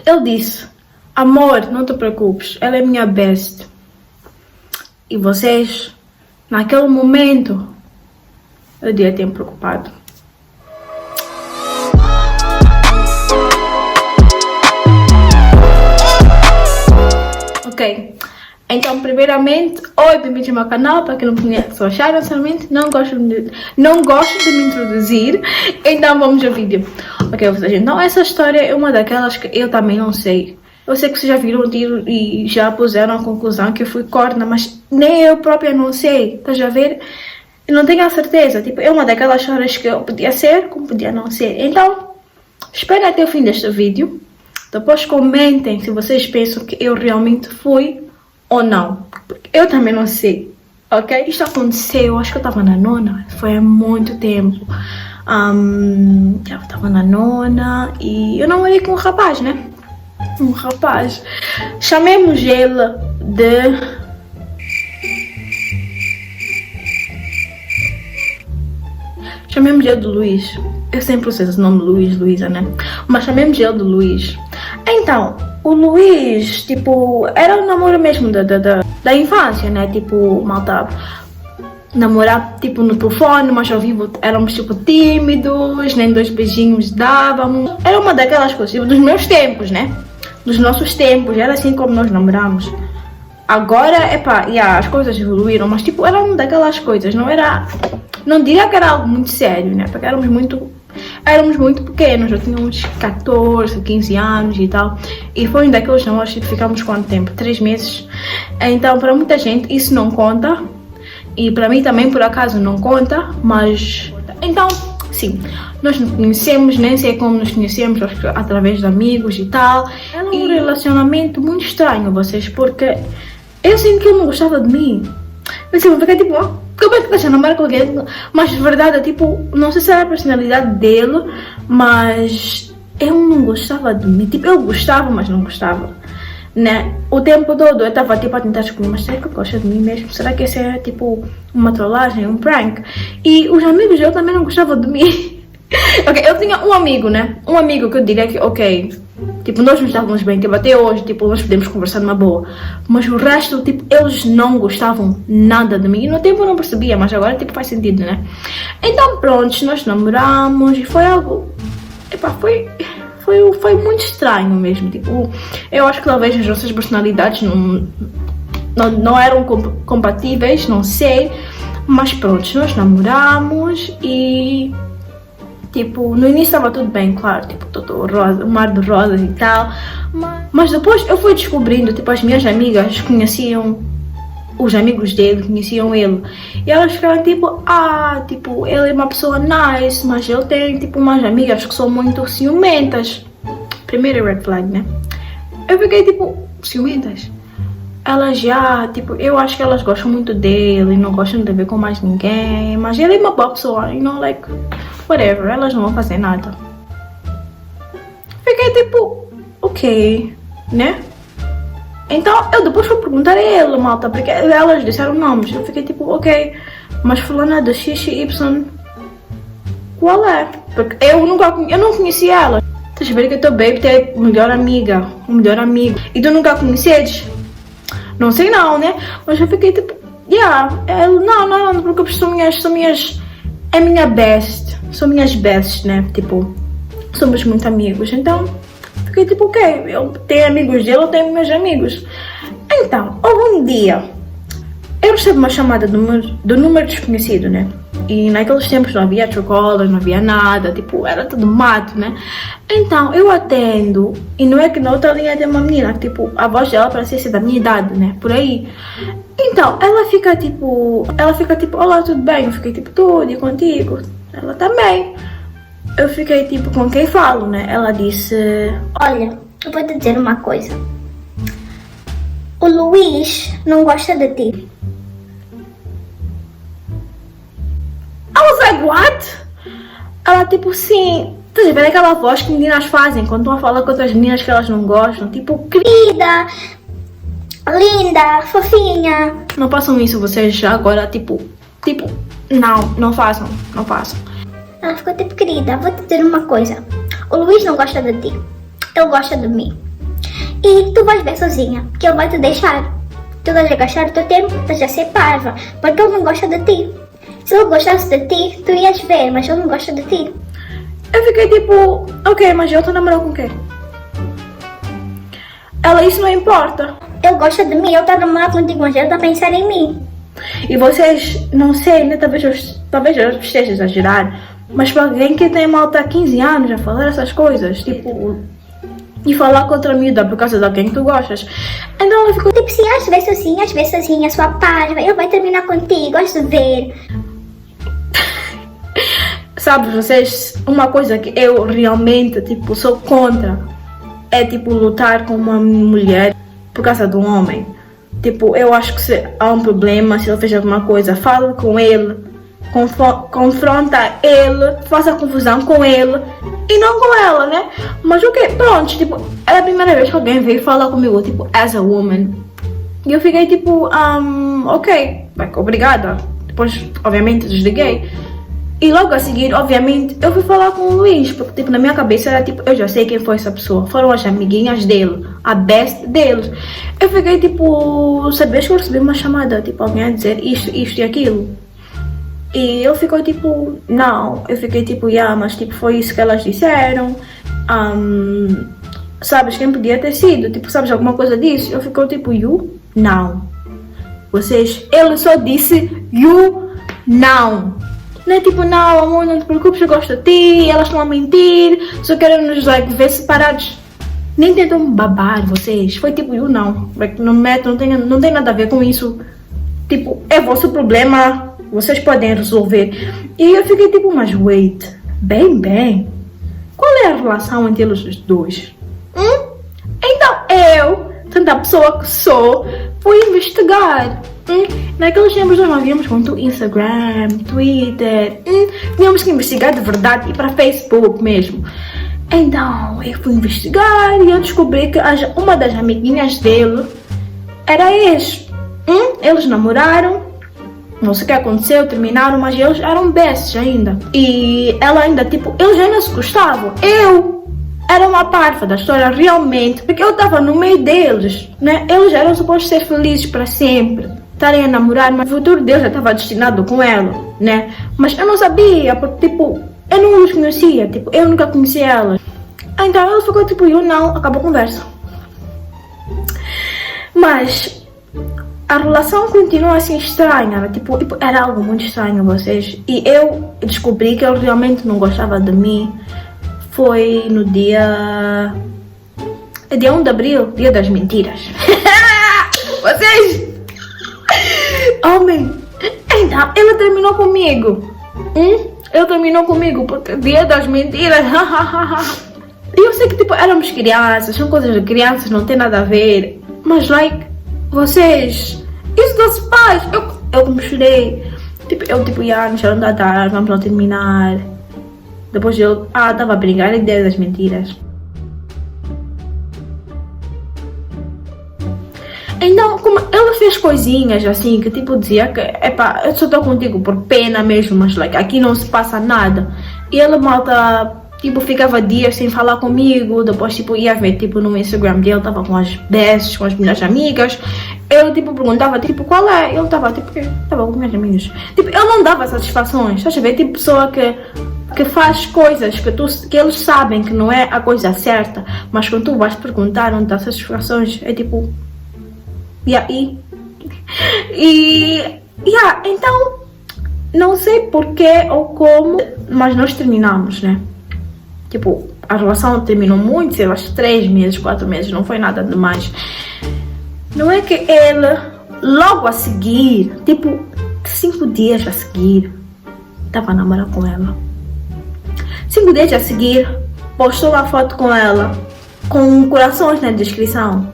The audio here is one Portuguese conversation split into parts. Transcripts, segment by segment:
Ele disse, amor, não te preocupes, ela é minha best. E vocês, naquele momento, eu devia ter me preocupado. Ok, então primeiramente, oi, bem-vindos ao meu canal. Para quem não me conhece, sou a Shara, sinceramente não gosto de me introduzir, então vamos ao vídeo. Ok, vocês, então essa história é uma daquelas que eu também não sei. Eu sei que vocês já viram o tiro e já puseram a conclusão que eu fui corna, mas nem eu própria não sei, estás a ver? Eu não tenho a certeza, tipo, é uma daquelas histórias que eu podia ser, como podia não ser. Então, esperem até o fim deste vídeo. Depois comentem se vocês pensam que eu realmente fui ou não. Porque eu também não sei, ok? Isto aconteceu, acho que eu estava na nona, foi há muito tempo. Eu estava na nona e eu namorei com um rapaz, né? Um rapaz. Chamemos ele de... Chamemos ele de Luís. Eu sempre uso esse nome Luís, Luísa, né? Mas chamemos ele de Luís. Então, o Luís, tipo, era um namoro mesmo da infância, né? Tipo, malta namorar, tipo, no telefone, mas ao vivo éramos, tipo, tímidos, nem 2 beijinhos dávamos. Era uma daquelas coisas, tipo, dos meus tempos, né? Dos nossos tempos, era assim como nós namoramos. Agora, epá, as coisas evoluíram, mas, tipo, era uma daquelas coisas, não era... Não diria que era algo muito sério, né? Porque éramos muito pequenos, já tínhamos 14, 15 anos e tal. E foi um daqueles namoros que ficamos quanto tempo? 3 meses. Então, para muita gente, isso não conta. E para mim também, por acaso, não conta. Mas, então, sim. Nós nos conhecemos, nem sei como nos conhecemos, acho que através de amigos e tal. Era um relacionamento muito estranho, vocês, porque eu sinto que ele não gostava de mim. Eu sempre fiquei tipo, como é que estás a namorar com alguém? Mas de verdade, tipo, não sei se era a personalidade dele, mas eu não gostava de mim. Tipo, eu gostava, mas não gostava, né? O tempo todo eu estava tipo a tentar descobrir, mas será que ele gosta de mim mesmo? Será que esse é tipo uma trollagem, um prank? E os amigos dele também não gostavam de mim. Ok, eu tinha um amigo, né? Um amigo que eu diria que, ok, tipo, nós nos estávamos bem, tipo, até hoje, tipo, nós podemos conversar numa boa. Mas o resto, tipo, eles não gostavam nada de mim. E no tempo eu não percebia, mas agora, tipo, faz sentido, né? Então, pronto, nós namoramos e foi algo... Epá, foi muito estranho mesmo, tipo... Eu acho que talvez as nossas personalidades não eram compatíveis, não sei. Mas pronto, nós namoramos e... Tipo, no início estava tudo bem, claro, tipo, todo rosa, um mar de rosas e tal. Mas depois eu fui descobrindo, tipo, as minhas amigas conheciam os amigos dele, conheciam ele. E elas ficaram tipo, tipo, ele é uma pessoa nice, mas ele tem, tipo, umas amigas que são muito ciumentas. Primeiro red flag, né? Eu fiquei, tipo, ciumentas? Elas já, tipo, eu acho que elas gostam muito dele, não gostam de ver com mais ninguém. Mas ele é uma boa pessoa, you know, like... Whatever, elas não vão fazer nada. Fiquei tipo, ok, né? Então eu depois fui perguntar a ele, malta, porque elas disseram nomes. Eu fiquei tipo, ok, mas fulana da XY, qual é? Porque eu não conhecia ela. Estás a ver que a tua baby tem melhor amiga, um melhor amigo, e tu nunca a conheces? Não sei não, né? Mas eu fiquei tipo, ele, não, porque são minhas, é minha best. São minhas bestes, né? Tipo, somos muito amigos. Então, fiquei tipo, ok, eu tenho amigos dele, eu tenho meus amigos. Então, houve um dia, eu recebi uma chamada do número desconhecido, né? E naqueles tempos não havia Truecaller, não havia nada, tipo, era tudo mato, né? Então, eu atendo, e não é que na outra linha tem uma menina, que, tipo, a voz dela parecia ser da minha idade, né? Por aí. Então, ela fica tipo, olá, tudo bem? Eu fiquei tipo, tudo, e contigo? Ela também. Eu fiquei tipo, com quem falo, né? Ela disse... Olha, eu vou te dizer uma coisa. O Luís não gosta de ti. I was like, what? Ela tipo, sim... Estás a ver aquela voz que meninas fazem quando estão a falar com outras meninas que elas não gostam? Tipo, querida, linda, fofinha. Não façam isso vocês já agora, tipo... Não façam. Ela ficou tipo, querida, vou te dizer uma coisa. O Luís não gosta de ti. Ele gosta de mim. E tu vais ver sozinha, que ele vai te deixar. Tu vais gastar o teu tempo, estás a ser parva, porque ele não gosta de ti. Se ele gostasse de ti, tu ias ver, mas ele não gosta de ti. Eu fiquei tipo, ok, mas eu tô namorando com quem? Ela, isso não importa. Ele gosta de mim, ele tá namorando contigo, mas ele tá a pensar em mim. E vocês, não sei, né? Talvez eu esteja a exagerar, mas para alguém que tem malta há 15 anos a falar essas coisas, tipo, e falar contra a miúda por causa de alguém que tu gostas. Então ela ficou Tipo, se às vezes sozinha, sua parva, ele vai terminar contigo, gosto de ver. sabe, vocês, uma coisa que eu realmente, tipo, sou contra é, tipo, lutar com uma mulher por causa de um homem. Tipo, eu acho que se há um problema, se ele fez alguma coisa, fala com ele, confronta ele, faça confusão com ele e não com ela, né? Mas ok, pronto, tipo, é a primeira vez que alguém veio falar comigo, tipo, as a woman. E eu fiquei tipo, ok, obrigada. Depois, obviamente, desliguei. E logo a seguir, obviamente, eu fui falar com o Luís, porque tipo, na minha cabeça era tipo, eu já sei quem foi essa pessoa. Foram as amiguinhas dele, a best deles. Eu fiquei tipo, sabes que eu recebi uma chamada, tipo, alguém a dizer isto e aquilo. E ele ficou tipo, não. Eu fiquei tipo, mas tipo, foi isso que elas disseram. Sabes quem podia ter sido? Tipo, sabes alguma coisa disso? Eu ficou tipo, you? Não. Vocês, ele só disse, you? Não. Não é tipo, não, amor, não te preocupes, eu gosto de ti, elas estão a mentir, só querem nos ver separados. Nem tentam babar vocês. Foi tipo, you não. Não tem nada a ver com isso. Tipo, é vosso problema, vocês podem resolver. E eu fiquei tipo, mas wait, bem. Qual é a relação entre eles dois? Então eu, tanta pessoa que sou, fui investigar. Naqueles tempos nós não víamos muito Instagram, Twitter. Tínhamos que investigar de verdade e para Facebook mesmo. Então eu fui investigar e eu descobri que uma das amiguinhas dele era ex. Eles namoraram, não sei o que aconteceu, terminaram, mas eles eram besties ainda. E ela ainda, tipo, eles ainda se gostavam. Eu era uma parva da história realmente, porque eu estava no meio deles, né? Eles eram supostos ser felizes para sempre, estarem a namorar, mas o futuro deles já estava destinado com ela, né? Mas eu não sabia, porque tipo, eu não os conhecia, tipo, eu nunca conheci elas. Então ele ficou tipo, eu não, acabou a conversa. Mas a relação continua assim estranha, né? Tipo, era algo muito estranho vocês. E eu descobri que ele realmente não gostava de mim. Foi no dia 1 de abril, dia das mentiras. Vocês! Homem! Então, ele terminou comigo. Ele terminou comigo porque dia das mentiras. E eu sei que tipo, éramos crianças, são coisas de crianças, não tem nada a ver. Mas like, vocês, isso não se faz. Eu como chorei. Tipo, me chorando da tarde, vamos lá terminar. Depois eu, estava a brincar, a ideia das mentiras. Então, como ele fez coisinhas assim, que tipo dizia que, epá, eu só estou contigo por pena mesmo, mas like, aqui não se passa nada. E ele, malta, tipo, ficava dias sem falar comigo, depois tipo, ia ver, tipo, no Instagram dele, tava com as bestas, com as minhas amigas. Eu, tipo, perguntava, tipo, qual é? Ele tava, tipo, tava com minhas amigas. Tipo, ele não dava satisfações, estás a ver? Tipo, pessoa que faz coisas que eles sabem que não é a coisa certa, mas quando tu vais perguntar onde dá satisfações, é tipo, então, não sei porquê ou como, mas nós terminamos, né? Tipo, a relação terminou muito, sei lá, 3 meses, 4 meses, não foi nada demais. Não é que ele, logo a seguir, tipo, 5 dias a seguir, tava a namorar com ela. 5 dias a seguir, postou uma foto com ela, com corações na descrição.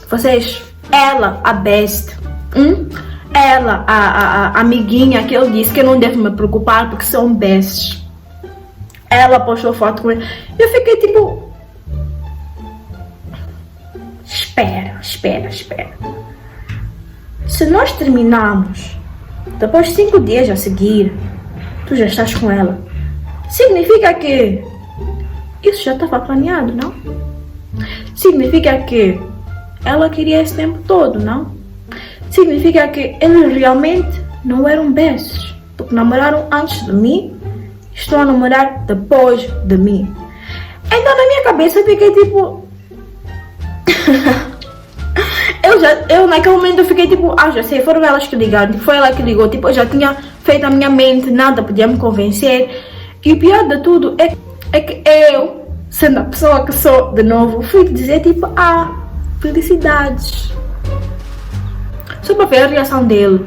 Vocês, ela, a best, ela, a amiguinha que eu disse que eu não devo me preocupar porque são bestes. Ela postou foto com ele. Eu fiquei tipo, espera. Se nós terminamos, depois de 5 dias a seguir, tu já estás com ela. Significa que isso já estava planeado, não? significa que ela queria esse tempo todo, não? Significa que eles realmente não eram bestos, porque namoraram antes de mim, estão a namorar depois de mim. Então na minha cabeça eu fiquei tipo... eu naquele momento eu fiquei tipo, já sei, foram elas que ligaram, foi ela que ligou, tipo, eu já tinha feito a minha mente, nada podia me convencer. E o pior de tudo é que eu, sendo a pessoa que sou de novo, fui dizer tipo, felicidades. Só para ver a reação dele.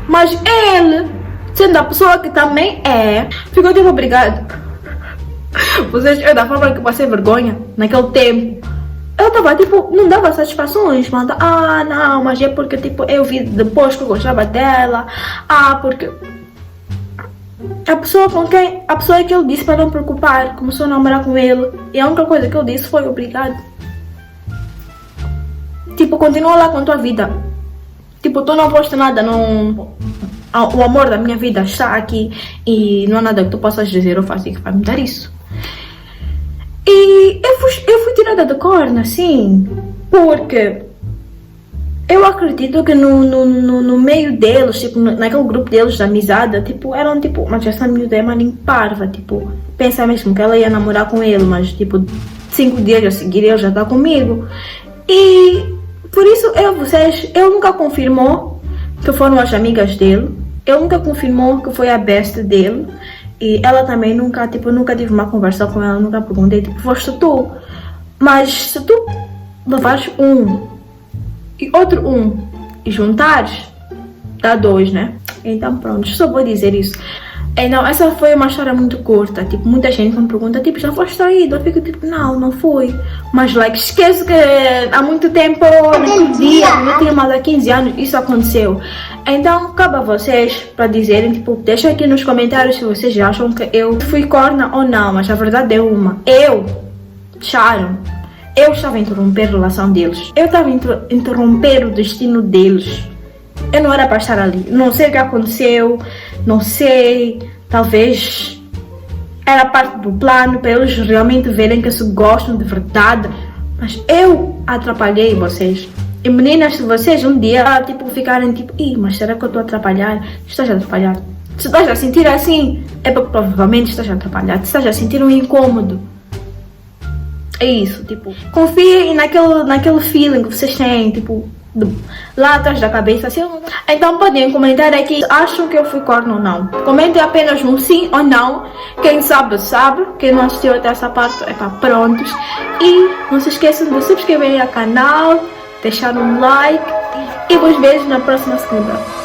Mas ele, sendo a pessoa que também é, ficou tipo, obrigado. Vocês, eu da forma que passei vergonha naquele tempo. Eu tava tipo, não dava satisfações, manda, não, mas é porque tipo, eu vi depois que eu gostava dela, porque a pessoa que ele disse para não preocupar, começou a namorar com ele, e a única coisa que eu disse foi obrigado. Tipo, continua lá com a tua vida. Tipo, tu não posto nada, o amor da minha vida está aqui e não há nada que tu possas dizer ou fazer que vai me dar isso. E eu fui tirada de corna, assim, porque eu acredito que no meio deles, tipo, naquele grupo deles de amizade, tipo, eram tipo, mas essa miúda é maninho parva, tipo, pensa mesmo que ela ia namorar com ele, mas tipo, 5 dias a seguir ele já está comigo. E por isso ele nunca confirmou que foram as amigas dele, ele nunca confirmou que foi a best dele. E ela também nunca tive uma conversa com ela, nunca perguntei, tipo, foste tu. Mas se tu levares um e outro um e juntares, dá 2, né? Então pronto, só vou dizer isso. Então essa foi uma história muito curta, tipo, muita gente me pergunta, tipo, já foste traído? Eu fico tipo, não fui. Mas like, esqueço que há muito tempo, naquele dia, eu tinha mais de 15 anos, isso aconteceu. Então, cabe a vocês para dizerem, tipo, deixa aqui nos comentários se vocês acham que eu fui corna ou não, mas a verdade é uma. Sharon, eu estava a interromper a relação deles. Eu estava a interromper o destino deles. Eu não era para estar ali. Não sei o que aconteceu, não sei, talvez era parte do plano para eles realmente verem que se gostam de verdade. Mas eu atrapalhei vocês. E meninas, se vocês um dia, tipo, ficarem tipo, mas será que eu estou a atrapalhar? Estás a atrapalhar. Se estás a sentir assim, é porque provavelmente estás a atrapalhar. Se estás a sentir um incômodo. É isso, tipo, confiem naquele feeling que vocês têm, tipo, lá atrás da cabeça, assim. Então podem comentar aqui, acham que eu fui corno ou não. Comentem apenas um sim ou não. Quem sabe, sabe. Quem não assistiu até essa parte, prontos. E não se esqueçam de subscreverem ao canal, deixar um like e vos vejo na próxima segunda.